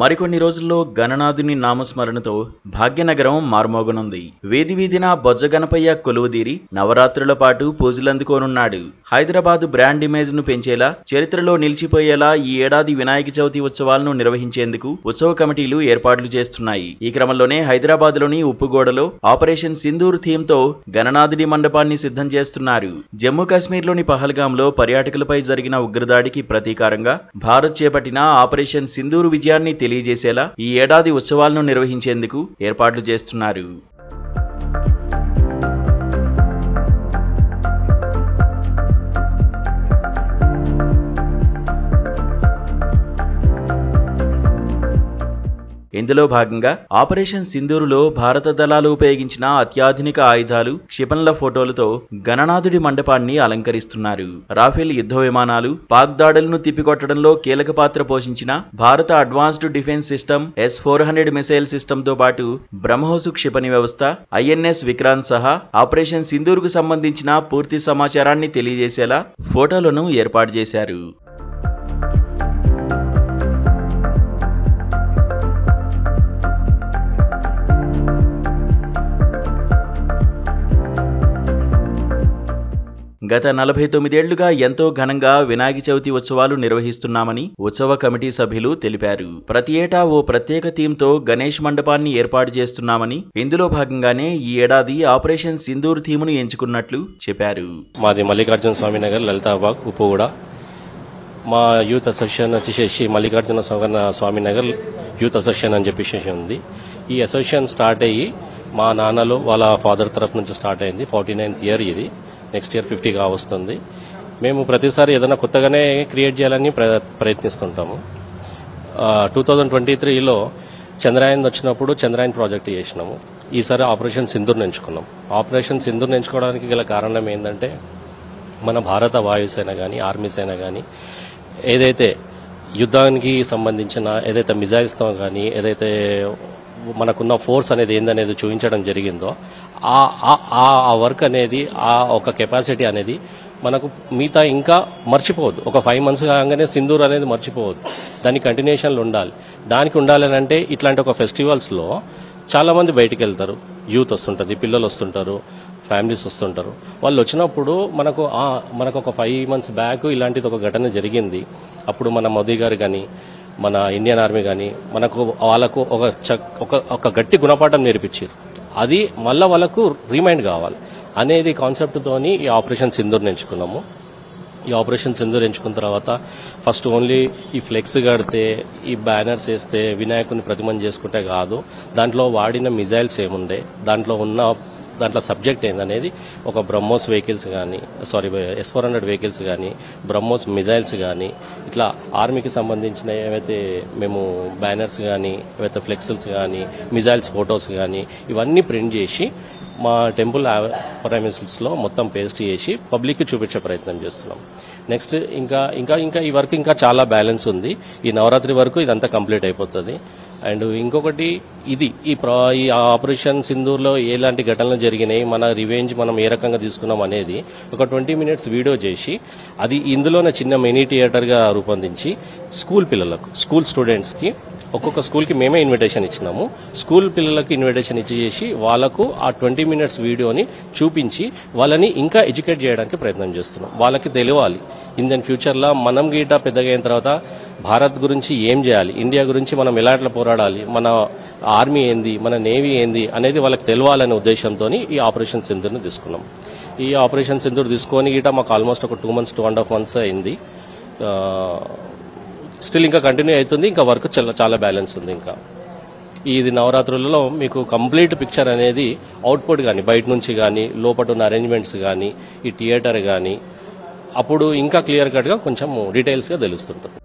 మరికొన్ని రోజుల్లో గణనాథుని నామస్మరణతో భాగ్యనగరం మార్మోగనుంది. వీధి వీధిన బొజ్జగణపయ్య కొలువుదీరి నవరాత్రుల పాటు పూజలందుకోనున్నాడు. హైదరాబాద్ బ్రాండ్ ఇమేజ్ ను పెంచేలా, చరిత్రలో నిలిచిపోయేలా ఈ ఏడాది వినాయక చవితి ఉత్సవాలను నిర్వహించేందుకు ఉత్సవ కమిటీలు ఏర్పాట్లు చేస్తున్నాయి. ఈ క్రమంలోనే హైదరాబాద్ లోని ఉప్పుగోడలో ఆపరేషన్ సింధూర్ థీమ్ తో గణనాథుడి మండపాన్ని సిద్ధం చేస్తున్నారు. జమ్మూ కాశ్మీర్ లోని పహల్గాంలో పర్యాటకులపై జరిగిన ఉగ్రదాడికి ప్రతీకారంగా భారత్ చేపట్టిన ఆపరేషన్ సింధూర్ విజయాన్ని తెలియజేసేలా ఈ ఏడాది ఉత్సవాలను నిర్వహించేందుకు ఏర్పాట్లు చేస్తున్నారు. ఇందులో భాగంగా ఆపరేషన్ సింధూరులో భారత దళాలు ఉపయోగించిన అత్యాధునిక ఆయుధాలు, క్షిపణుల ఫోటోలతో గణనాథుడి మండపాన్ని అలంకరిస్తున్నారు. రాఫెల్ యుద్ధ విమానాలు, పాక్ దాడులను తిప్పికొట్టడంలో కీలక పాత్ర పోషించిన భారత advanced defence system S-400 missile system తో పాటు బ్రహ్మోస్ క్షిపణి వ్యవస్థ, INS విక్రాంత్ సహా ఆపరేషన్ సింధూర్ కు సంబంధించిన పూర్తి సమాచారాన్ని తెలియజేసేలా ఫోటోలను ఏర్పాటు చేశారు. గత 49 ఏళ్లుగా ఎంతో ఘనంగా వినాయక చవితి ఉత్సవాలు నిర్వహిస్తున్నామని ఉత్సవ కమిటీ సభ్యులు తెలిపారు. ప్రతి ఏటా ఓ ప్రత్యేక థీమ్తో గణేష్ మండపాన్ని ఏర్పాటు చేస్తున్నామని, ఇందులో భాగంగానే ఈ ఏడాది ఆపరేషన్ సింధూర్ థీమ్ను ఎంచుకున్నట్లు చెప్పారు. మాది మల్లికార్జున స్వామి నగర్, లలితాబాగ్, ఉప్పుగూడ. మా యూత్ అసోసియేషన్ వచ్చేసి మల్లికార్జున స్వామి నగర్ యూత్ అసోసియేషన్ అని చెప్పేసి ఉంది. ఈ అసోసియేషన్ స్టార్ట్ అయ్యి మా నాన్నలు వాళ్ళ ఫాదర్ తరఫు నుంచి స్టార్ట్ అయింది. 49th ఇయర్ ఇది. నెక్స్ట్ ఇయర్ 50 వస్తుంది. మేము ప్రతిసారి ఏదైనా కొత్తగానే క్రియేట్ చేయాలని ప్రయత్నిస్తుంటాము. 2023లో చంద్రయాన్ వచ్చినప్పుడు చంద్రయాన్ ప్రాజెక్ట్ చేసినాము. ఈసారి ఆపరేషన్ సింధూర్ ఎంచుకున్నాం. ఆపరేషన్ సింధూర్ ఎంచుకోవడానికి గల కారణం ఏంటంటే, మన భారత వాయుసేన కానీ ఆర్మీ సేన కానీ ఏదైతే యుద్ధానికి సంబంధించిన ఏదైతే మిజైల్స్తో కానీ ఏదైతే మనకున్న ఫోర్స్ అనేది ఏందనేది చూపించడం జరిగిందో, ఆ వర్క్ అనేది, ఆ ఒక కెపాసిటీ అనేది మనకు మిగతా ఇంకా మర్చిపోవద్దు. ఒక 5 months కాగానే సింధూర్ అనేది మర్చిపోవద్దు. దాని కంటిన్యూషన్లు ఉండాలి. దానికి ఉండాలని అంటే ఇట్లాంటి ఒక ఫెస్టివల్స్లో చాలా మంది బయటికి వెళ్తారు. యూత్ వస్తుంటుంది, పిల్లలు వస్తుంటారు, ఫ్యామిలీస్ వస్తుంటారు. వాళ్ళు వచ్చినప్పుడు మనకు ఒక 5 months బ్యాక్ ఇలాంటిది ఒక ఘటన జరిగింది. అప్పుడు మన మోదీ గారు కానీ మన ఇండియన్ ఆర్మీ కానీ వాళ్ళకు ఒక గట్టి గుణపాఠం నేర్పించారు. అది మళ్ళా వాళ్ళకు రిమైండ్ కావాలి అనేది కాన్సెప్ట్తోని ఈ ఆపరేషన్ సింధూర్ ఎంచుకున్నాము. ఈ ఆపరేషన్ సింధూర్ ఎంచుకున్న తర్వాత ఫస్ట్ ఓన్లీ ఈ ఫ్లెక్స్ కడితే, ఈ బ్యానర్స్ వేస్తే, వినాయకుని ప్రతిమను చేసుకుంటే కాదు. దాంట్లో వాడిన మిజైల్స్ ఏముండే, దాంట్లో సబ్జెక్ట్ ఏందనేది ఒక బ్రహ్మోస్ వెహికల్స్ కానీ, S-400 వెహికల్స్ కానీ, బ్రహ్మోస్ మిజైల్స్ కానీ, ఇట్లా ఆర్మీకి సంబంధించిన ఏవైతే మేము బ్యానర్స్ కానీ, ఏవైతే ఫ్లెక్సెస్ కానీ, మిజైల్స్ ఫొటోస్ కానీ ఇవన్నీ ప్రింట్ చేసి మా టెంపుల్ ప్రైమిసెస్లో మొత్తం పేస్ట్ చేసి పబ్లిక్కి చూపించే ప్రయత్నం చేస్తున్నాం. నెక్స్ట్ ఇంకా ఈ వర్క్ ఇంకా చాలా బ్యాలెన్స్ ఉంది. ఈ నవరాత్రి వరకు ఇదంతా కంప్లీట్ అయిపోతుంది. అండ్ ఇంకొకటి ఈ ఆపరేషన్ సింధూర్లో ఎలాంటి ఘటనలు జరిగినాయి, మన రివెంజ్ మనం ఏ రకంగా తీసుకున్నాం అనేది ఒక 20 minutes వీడియో చేసి అది ఇందులోనే చిన్న మినీ థియేటర్గా రూపొందించి స్కూల్ స్టూడెంట్స్కి ఒక్కొక్క స్కూల్కి మేమే ఇన్విటేషన్ ఇచ్చినాము. స్కూల్ పిల్లలకు ఇన్విటేషన్ ఇచ్చేసి వాళ్ళకు ఆ 20 minutes వీడియోని చూపించి వాళ్ళని ఇంకా ఎడ్యుకేట్ చేయడానికి ప్రయత్నం చేస్తున్నాం. వాళ్ళకి తెలియాలి ఇండియన్ ఫ్యూచర్లో మనం గీట పెద్దగా అయిన తర్వాత భారత్ గురించి ఏం చేయాలి, ఇండియా గురించి మనం ఎలాంటి పోరాడాలి, మన ఆర్మీ ఏంది, మన నేవీ ఏంది అనేది వాళ్ళకి తెలియాలనే ఉద్దేశంతో ఈ ఆపరేషన్ సింధూర్ని తీసుకున్నాం. ఈ ఆపరేషన్ సింధూర్ తీసుకొని గీట మాకు ఆల్మోస్ట్ ఒక 2 months 2.5 months అయింది. స్టిల్ ఇంకా కంటిన్యూ అవుతుంది. ఇంకా వర్క్ చాలా బ్యాలెన్స్ ఉంది. ఇంకా ఇది నవరాత్రులలో మీకు కంప్లీట్ పిక్చర్ అనేది అవుట్పుట్ కానీ, బయట నుంచి కానీ, లోపల ఉన్న అరేంజ్మెంట్స్ కానీ, ఈ థియేటర్ కానీ అప్పుడు ఇంకా క్లియర్ కట్గా కొంచెం డీటెయిల్స్గా తెలుస్తుంటుంది.